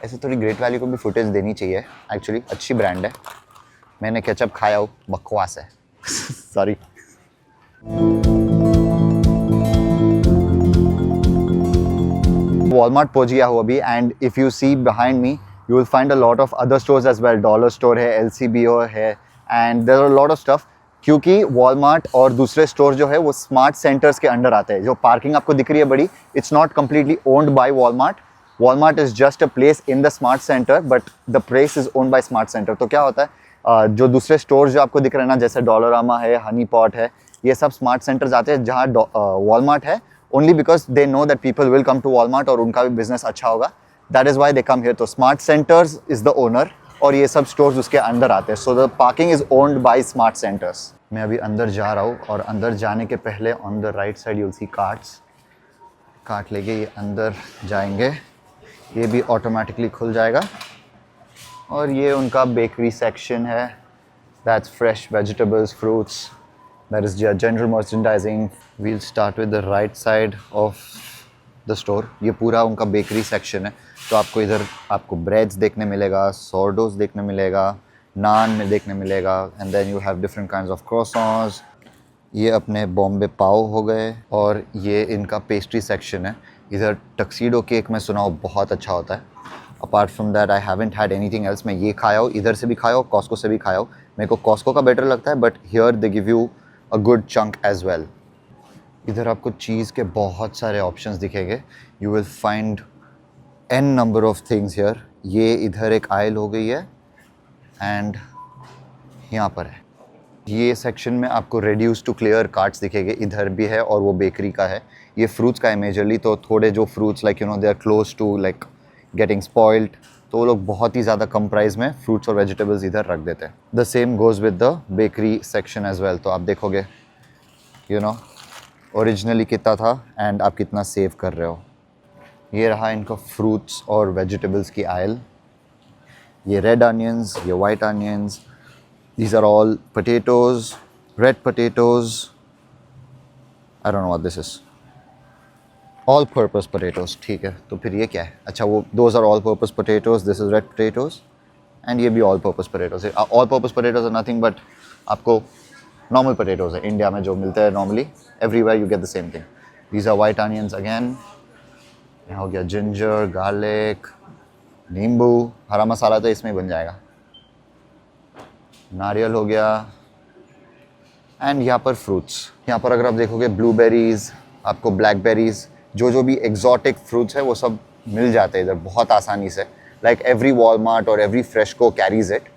ऐसे थोड़ी great valley को भी फुटेज देनी चाहिए, एक्चुअली अच्छी ब्रांड है। मैंने केचप खाया हो, बकवास है सॉरी। वॉलमार्ट पहुंच गया हूँ अभी, and if you see behind me you will find a lot of other stores as well. Dollar store है, LCBO है, and there are lot of stuff. क्योंकि वॉलमार्ट और दूसरे स्टोर जो है वो स्मार्ट सेंटर्स के अंडर आते हैं। जो पार्किंग आपको दिख रही है बड़ी, it's not completely owned by Walmart. Walmart is just a place in the smart centre, but the place is owned by smart centre. तो क्या होता है, जो दूसरे स्टोर जो आपको दिख रहे हैं ना, जैसे डॉलरामा है, हनी पॉट है, ये सब स्मार्ट सेंटर्स आते हैं जहाँ वॉलमार्ट है, only because they know that people will come to Walmart और उनका भी बिजनेस अच्छा होगा। That is why they come here. तो smart centres is the owner और ये सब स्टोर्स उसके अंदर आते हैं। So the parking is owned by smart centres. मैं अभी अंदर जा रहा हूँ और अंदर जाने के पहले on the right side you'll see carts. Cart लेके ये अंदर जाएंगे, ये भी ऑटोमेटिकली खुल जाएगा। और ये उनका बेकरी सेक्शन है, that's fresh vegetables, fruits, that is general merchandising. We'll start with the right side of the store. ये पूरा उनका बेकरी सेक्शन है। तो आपको इधर आपको ब्रेड्स देखने मिलेगा, सोरडोस देखने मिलेगा, नान में देखने मिलेगा, and then you have different kinds of croissants. ये अपने बॉम्बे पाव हो गए, और ये इनका पेस्ट्री सेक्शन है। इधर टक्सीडो केक मैं सुना हूँ बहुत अच्छा होता है। Apart from that I haven't had anything else. मैं ये खाया हूँ, इधर से भी खाया हूँ, कॉस्को से भी खाया हूँ। मेरे को कॉस्को का बेटर लगता है, but here they give you a good chunk as well. इधर आपको चीज़ के बहुत सारे ऑप्शंस दिखेंगे। You will find an number of things here. ये इधर एक आयल हो गई है, एंड यहाँ पर है ये सेक्शन में आपको रेड्यूस टू क्लियर कार्ट्स दिखेंगे। इधर भी है और वो बेकरी का है। ये फ्रूट्स का है मेजरली। तो थोड़े जो fruits like you know they are close to like getting spoiled, तो वो लोग बहुत ही ज़्यादा कम प्राइस में फ्रूट्स और वेजिटेबल्स इधर रख देते हैं। The same goes with the bakery section as well. तो आप देखोगे यू नो ओरिजिनली कितना था एंड आप कितना सेव कर रहे हो। ये रहा इनका फ्रूट्स और वेजिटेबल्स की आयल। ये रेड अनियंस, ये white onions, these are all potatoes, red potatoes, I don't know what this is, all purpose potatoes। ठीक है, तो फिर ये क्या है? अच्छा, वो those are all purpose potatoes, this is red potatoes, and ये भी all purpose potatoes है। all purpose potatoes are nothing but आपको normal potatoes है इंडिया में जो मिलते हैं normally, everywhere you get the same thing। these are white onions again। यहाँ हो गया ginger, garlic, नींबू, हरा मसाला तो इसमें ही बन जाएगा, नारियल हो गया, एंड यहाँ पर फ्रूट्स। यहाँ पर अगर आप देखोगे ब्लूबेरीज़, आपको ब्लैकबेरीज़, जो भी एग्जॉटिक फ्रूट्स है वो सब मिल जाते हैं इधर बहुत आसानी से। लाइक एवरी वॉलमार्ट और एवरी फ्रेशको कैरीज इट।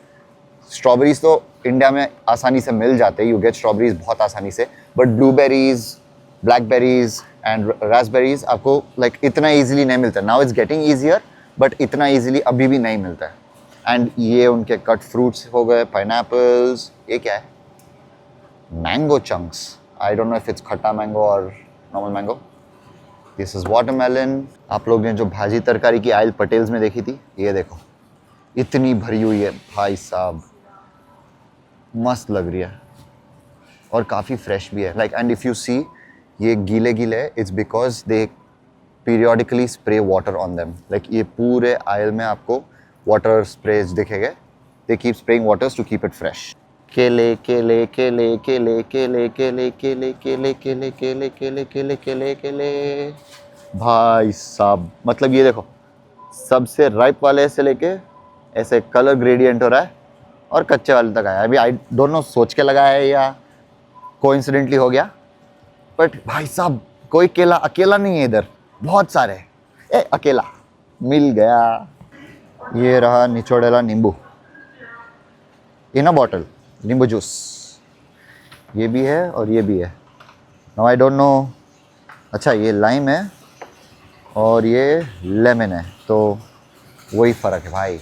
स्ट्रॉबेरीज़ तो इंडिया में आसानी से मिल जाते हैं, यू गेट स्ट्रॉबेरीज़ बहुत आसानी से, बट ब्लूबेरीज़, ब्लैकबेरीज़ एंड रास्पबेरीज़ आपको लाइक इतना ईजिली नहीं मिलता। Now it's getting easier, but इतना ईजिली अभी भी नहीं मिलता है। एंड ये उनके कट फ्रूट्स हो गए, पाइनएप्पल्स। ये क्या है? Mango chunks. I don't know if it's खट्टा मैंगो और normal mango. This is watermelon. आप लोग ने जो भाजी तरकारी की आयल पटेल्स में देखी थी, ये देखो इतनी भरी हुई है भाई साहब, मस्त लग रही है और काफ़ी फ्रेश भी है। Like and if you see ये गीले गीले है, it's because they periodically spray water on them. Like ये पूरे आयल में आपको वाटर स्प्रेज दिखेंगे। They keep spraying waters to keep it fresh. केले केले केले केले केले केले केले केले केले केले केले केले केले केले भाई साहब, मतलब ये देखो सबसे राइप वाले से लेके ऐसे कलर ग्रेडियंट हो रहा है और कच्चे वाले तक आया। अभी आई डोंट नो सोच के लगाया है या कोइंसिडेंटली हो गया, बट भाई साहब कोई केला अकेला नहीं है इधर, बहुत सारे। अकेला मिल गया। ये रहा निचोड़ेला नींबू इन अ बॉटल, नींबू जूस। ये भी है और ये भी है। नाउ आई डोंट नो, अच्छा ये लाइम है और ये लेमन है, तो वही फ़र्क है भाई।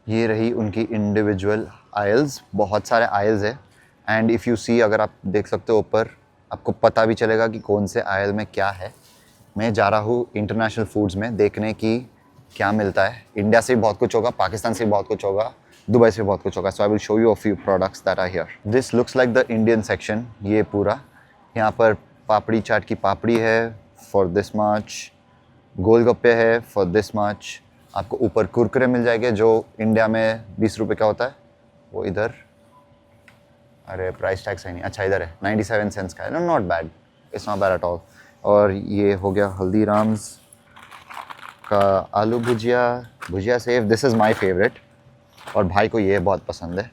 ये रही उनकी इंडिविजुअल आयल्स, बहुत सारे आयल्स है। एंड इफ़ यू सी, अगर आप देख सकते हो ऊपर, आपको पता भी चलेगा कि कौन से आयल में क्या है। मैं जा रहा हूँ इंटरनेशनल फूड्स में देखने की क्या मिलता है। इंडिया से भी बहुत कुछ होगा, पाकिस्तान से भी बहुत कुछ होगा, दुबई से भी बहुत कुछ होगा। So I will show you a few products that are here. This looks like the Indian section. ये पूरा यहाँ पर पापड़ी चाट की पापड़ी है फॉर दिस मच, गोलगप्पे है फॉर दिस मच, आपको ऊपर कुरकुरे मिल जाएंगे जो इंडिया में 20 रुपये का होता है, वो इधर, अरे प्राइस टैग सही नहीं, अच्छा इधर है 97 सेंट्स का है। No not bad, it's not bad at all. और ये हो गया हल्दीराम्स का aloo bhujia, bhujia sev, this is my favourite और भाई को ये बहुत पसंद है।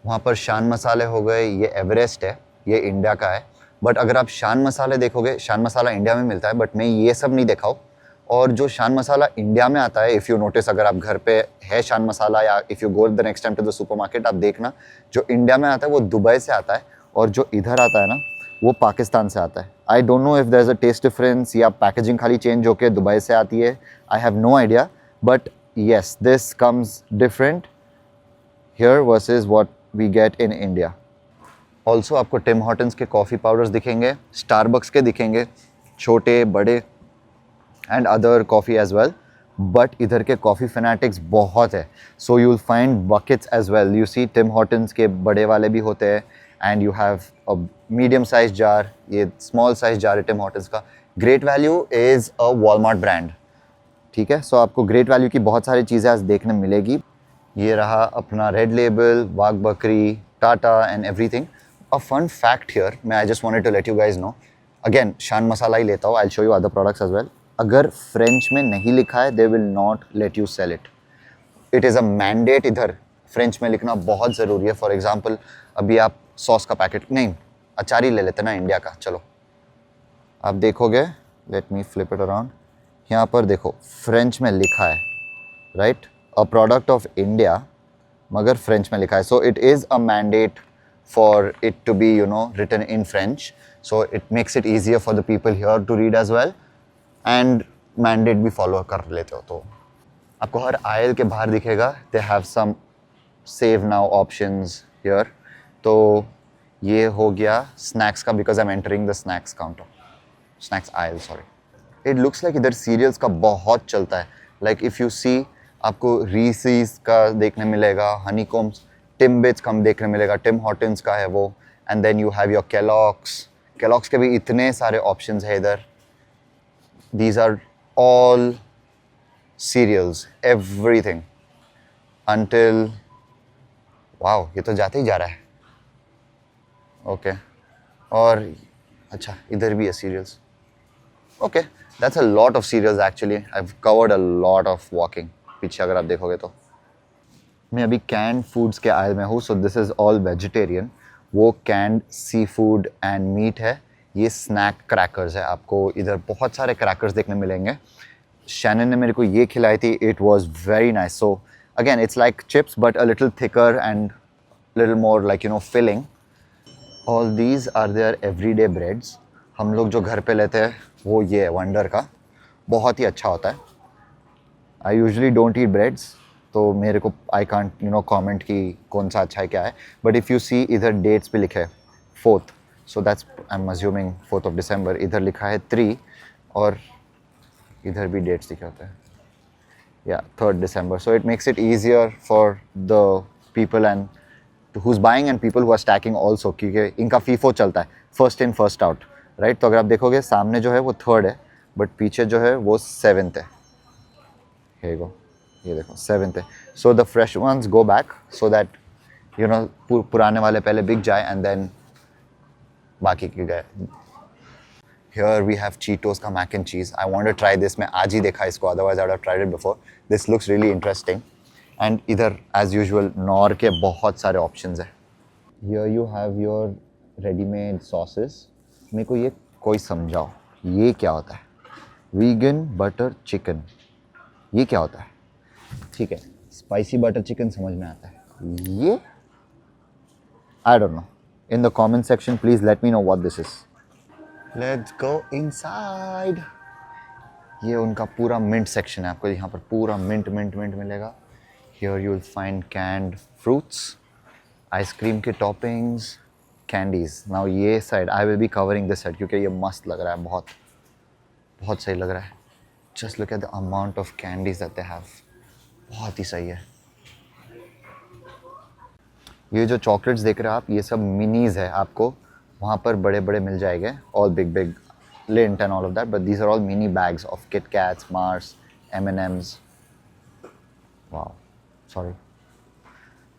वहाँ पर शान मसाले हो गए, ये एवरेस्ट है, ये इंडिया का है। बट अगर आप शान मसाले देखोगे, शान मसाला इंडिया में मिलता है बट मैं ये सब नहीं देखा हूँ। और जो शान मसाला इंडिया में आता है, इफ़ यू नोटिस, अगर आप घर पे है शान मसाला या if you go the next time to the supermarket, आप देखना जो इंडिया में आता है वो दुबई से आता है और जो इधर आता है ना वो पाकिस्तान से आता है। I don't know if there is a taste difference या पैकेजिंग खाली चेंज होकर दुबई से आती है, I have no idea, but yes this comes different here versus what we get in India. Also आपको टिम हॉर्टन्स के coffee powders दिखेंगे, Starbucks के दिखेंगे, छोटे बड़े and other coffee as well. But इधर के कॉफ़ी फैनेटिक्स बहुत है, so you will find buckets as well. You see Tim Hortons के बड़े वाले भी होते हैं and you have a medium size jar, ये स्मॉल साइज जार है टिम हॉर्टन्स का। Great value is a Walmart brand, ठीक है। सो आपको ग्रेट वैल्यू की बहुत सारी चीज़ें आज देखने मिलेगी। ये रहा अपना red label, Wagh Bakri, Tata and everything. A fun fact here, मैं I just wanted to let you guys know, again Shan masala ही लेता हूँ, I show you other products as well. अगर फ्रेंच में नहीं लिखा है they will not let you sell it, it is a mandate. इधर फ्रेंच में लिखना बहुत ज़रूरी है। फॉर एग्जाम्पल अभी आप सॉस का पैकेट, नहीं अचार ही ले लेते ना इंडिया का, चलो आप देखोगे, let me flip it around, यहाँ पर देखो फ्रेंच में लिखा है, right, a product of India, मगर फ्रेंच में लिखा है। So it is a mandate for it to be you know written in French, so it makes it easier for the people here to read as well and mandate भी follow कर लेते हो। तो आपको हर oil के बाहर दिखेगा they have some save now options here. तो ये हो गया स्नैक्स का, because I am entering the snacks counter, snacks aisle sorry. It looks like इधर सीरियल्स का बहुत चलता है। लाइक इफ़ यू सी आपको रीसीज का देखने मिलेगा, हनीकॉम्स, टिम्बिट्स का देखने मिलेगा, टिम हॉर्टन्स का है वो, and then you have your Kellogg's, Kellogg's के भी इतने सारे ऑप्शंस है इधर। These are all cereals, everything until, wow ये तो जाते ही जा रहा है, ओके और अच्छा इधर भी है cereals, okay that's a lot of cereals actually. I have covered a lot of walking पीछे अगर आप देखोगे तो। मैं अभी कैंड फूड्स के आयल में हूँ, so this is all vegetarian. वो canned seafood and meat है, ये स्नैक क्रैकर्स है। आपको इधर बहुत सारे क्रैकर्स देखने मिलेंगे। शैनन ने मेरे को ये खिलाई थी, it was very nice. So again it's like chips but a little thicker and little more like you know filling. All these are there everyday breads. हम लोग जो घर पे लेते हैं वो ये है वंडर का, बहुत ही अच्छा होता है। I usually don't eat breads, तो मेरे को I can't you know comment कि कौन सा अच्छा है क्या है। बट इफ़ यू सी इधर डेट्स पे लिखे है 4th, so that's I am assuming 4th of December। इधर लिखा है 3 और इधर भी डेट्स लिखे होते हैं, या 3rd December। So it makes it easier for the people and who's buying and people who are stacking also, क्योंकि इनका फीफो चलता है first in first out, right. तो अगर आप देखोगे सामने जो है वो 3rd है बट पीछे जो है वो 7th है। Here you go, ये देखो 7th है। So the fresh ones go back so that you know पुराने वाले पहले बिक जाए एंड देन बाकी के गए। Here we have Cheetos का mac and cheese. I want to try this. मैं आज ही देखा इसको, otherwise I would have tried it before. This looks really interesting. And इधर as usual नॉर के बहुत सारे options है। Here you have your ready-made sauces. मेरे को ये कोई समझाओ ये क्या होता है? Vegan butter chicken. ये क्या होता है? ठीक है, स्पाइसी बटर चिकन समझ में आता है, ये I don't know. In the comment section please let me know what this is. Let's go inside. ये उनका पूरा मिंट सेक्शन है, आपको यहाँ पर पूरा मिंट मिंट मिंट मिलेगा। Here you will find canned fruits, ice cream के टॉपिंग्स, कैंडीज। नाउ ये side I will be covering this side क्योंकि ये मस्त लग रहा है, बहुत बहुत सही लग रहा है। Just look at the amount of candies that they have, बहुत ही सही है। ये जो चॉकलेट्स देख रहे हैं आप, ये सब मिनीज है, आपको वहाँ पर बड़े बड़े मिल जाएंगे, all big Lindt and all of that, but these are all mini bags of Kit Kats, Mars, M&Ms, वाह, सॉरी।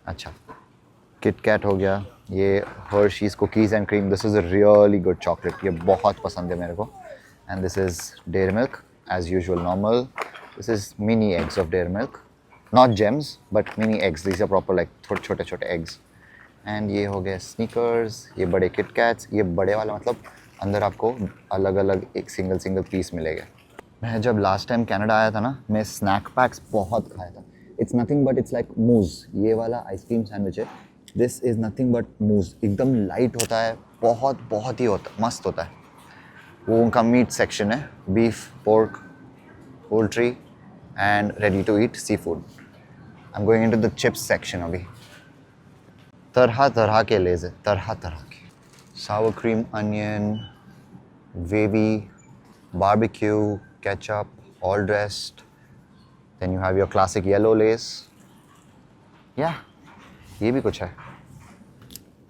अच्छा, किट कैट हो गया, ये Hershey's cookies and cream, this is a really good chocolate, ये बहुत पसंद है मेरे को। And this is Dairy Milk as usual normal, this is mini eggs of Dairy Milk, not Gems but mini eggs, this are proper like थोड़े छोटे छोटे eggs. And ये हो गए स्नीकर्स, ये बड़े किट कैट्स, ये बड़े वाला मतलब अंदर आपको अलग अलग एक सिंगल सिंगल पीस मिलेगा। मैं जब लास्ट टाइम कनाडा आया था ना, मैं स्नैक पैक्स बहुत खाया था। It's nothing but it's like मूज, ये वाला आइसक्रीम सैंडविच है, दिस इज़ नथिंग बट मूज, एकदम लाइट होता है, बहुत बहुत ही मस्त होता है। वो उनका मीट सेक्शन है, beef, pork, poultry and ready to eat seafood. I am going into the chips section अभी। तरह तरह के लेज है, तरह तरह के, sour cream onion, wavy, barbecue, ketchup, all dressed. Then you have your classic yellow lace. Yeah, ये भी कुछ है,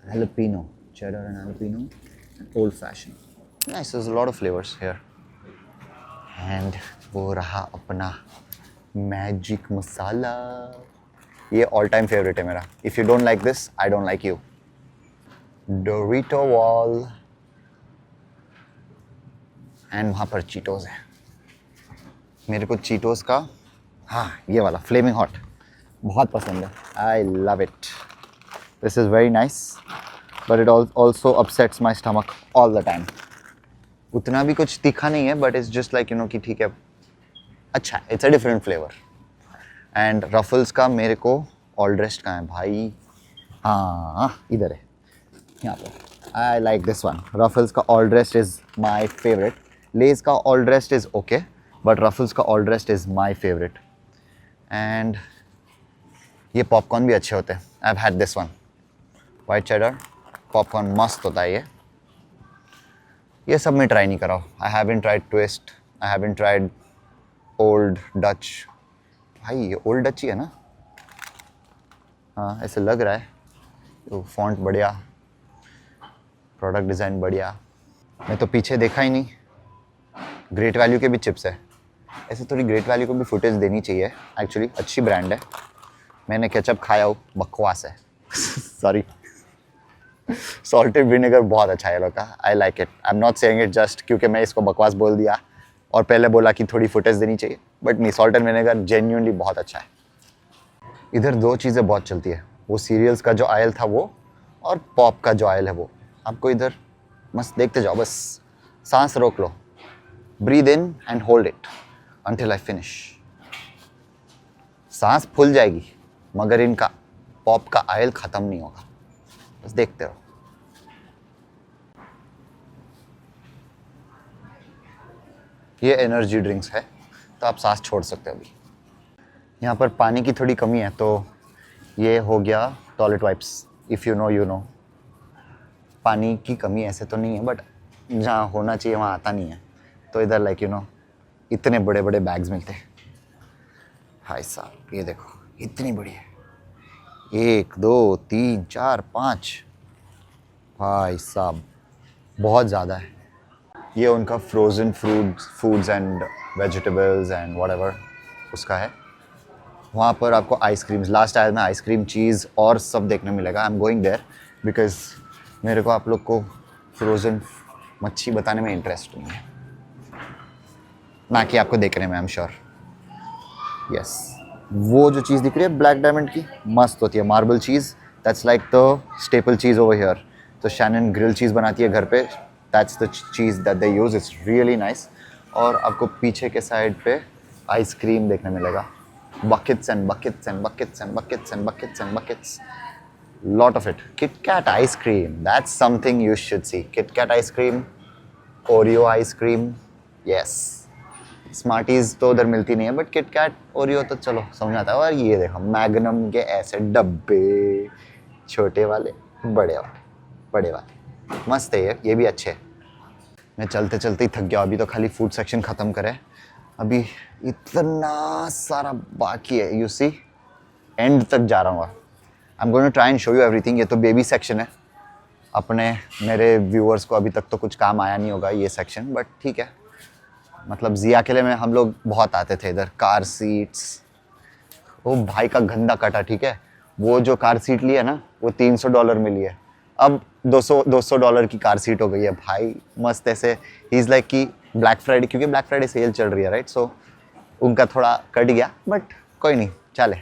jalapeno, cheddar and jalapeno, and old fashioned. Nice, there's a lot of flavors here. And वो रहा अपना magic मसाला, ये all time favourite है मेरा। If you don't like this, I don't like you. डोरिटो wall, and वहाँ पर चीटोज़ है, मेरे को चीटोज़ का, हाँ ये वाला फ्लेमिंग हॉट बहुत पसंद है, I love it. This is very nice but it also upsets my stomach all the time. उतना भी कुछ तीखा नहीं है but it's just like you no कि ठीक है, अच्छा, it's a different flavour. And ruffles का मेरे को ऑल ड्रेस्ड का है भाई, हाँ इधर है, यहाँ पर I like this one. Ruffles का all dressed is my favourite, Lay's का all dressed is okay but Ruffles का all dressed is my favourite. And ये पॉपकॉर्न भी अच्छे होते हैं, I have had this one, white cheddar popcorn मस्त होता है ये सब मैं ट्राई नहीं करा हूँ। I haven't tried twist, I haven't tried old Dutch, भाई ये ओल्ड डच ही है ना, हाँ ऐसे लग रहा है, तो फॉन्ट बढ़िया, प्रोडक्ट डिज़ाइन बढ़िया। मैं तो पीछे देखा ही नहीं, ग्रेट वैल्यू के भी चिप्स है, ऐसे थोड़ी ग्रेट वैल्यू को भी फुटेज देनी चाहिए, एक्चुअली अच्छी ब्रांड है। मैंने केचप खाया हो, बकवास है सॉरी, सॉल्टेड विनेगर बहुत अच्छा है ये लोग का, I like it. I am not saying it just क्योंकि मैं इसको बकवास बोल दिया और पहले बोला कि थोड़ी फुटेज देनी चाहिए, बट नहीं, सॉल्टेड विनेगर जेन्युइनली बहुत अच्छा है। इधर दो चीज़ें बहुत चलती है, वो सीरियल्स का जो आयल था वो, और पॉप का जो आयल है वो। आपको इधर मस्त देखते जाओ, बस सांस रोक लो, breathe in and hold it until I finish. सांस फूल जाएगी मगर इनका पॉप का आयल ख़त्म नहीं होगा, बस देखते रहो। ये एनर्जी ड्रिंक्स है तो आप सांस छोड़ सकते हो। अभी यहाँ पर पानी की थोड़ी कमी है तो ये हो गया toilet wipes, if you know you know. पानी की कमी ऐसे तो नहीं है बट जहाँ होना चाहिए वहाँ आता नहीं है, तो इधर लाइक यू नो इतने बड़े बड़े बैग्स मिलते हैं। भाई साहब ये देखो इतनी बड़ी है, 1 2 3 4 5, भाई साहब बहुत ज़्यादा है। ये उनका frozen foods and vegetables and whatever उसका है। वहाँ पर आपको आइसक्रीम्स, लास्ट आया मैं आइसक्रीम, चीज़ और सब देखने मिलेगा। I am going there because मेरे को आप लोग को फ्रोज़न मच्छी बताने में इंटरेस्ट नहीं है, ना कि आपको देखने में। आई एम श्योर यस, वो जो चीज़ दिख रही है ब्लैक डायमंड की, मस्त होती है, marble cheese, that's like the staple cheese over here. तो शैनन ग्रिल चीज़ बनाती है घर पे, that's the cheese that they use, it's really nice. और आपको पीछे के साइड पे आइसक्रीम देखने मिलेगा, buckets and buckets and buckets and buckets and buckets and buckets, lot of it. Kit Kat ice cream, that's something you should see. Kit Kat ice cream, Oreo ice cream, yes. Smarties तो उधर मिलती नहीं है but Kit Kat, Oreo तो चलो समझ आता है। और ये देखो मैग्नम के ऐसे डब्बे, छोटे वाले, बड़े वाले, बड़े वाले, मस्त है ये भी अच्छे है। मैं चलते चलते ही थक गया, अभी तो खाली फूड सेक्शन ख़त्म करे, अभी इतना सारा बाकी है। यू सी एंड तक जा रहा हूँ। I am going to try and show you everything. ये तो बेबी सेक्शन है, अपने मेरे व्यूअर्स को अभी तक तो कुछ काम आया नहीं होगा ये सेक्शन, बट ठीक है। मतलब जिया किले में हम लोग बहुत आते थे इधर, कार सीट्स, वो भाई का गंदा कटा, ठीक है। वो जो कार सीट ली है ना वो $300 में ली है, अब $200 की कार सीट हो गई है भाई। मस्त ऐसे ही इज़ लाइक कि ब्लैक फ्राइडे, क्योंकि ब्लैक फ्राइडे सेल चल रही है राइट, सो उनका थोड़ा कट गया, बट कोई नहीं, चले।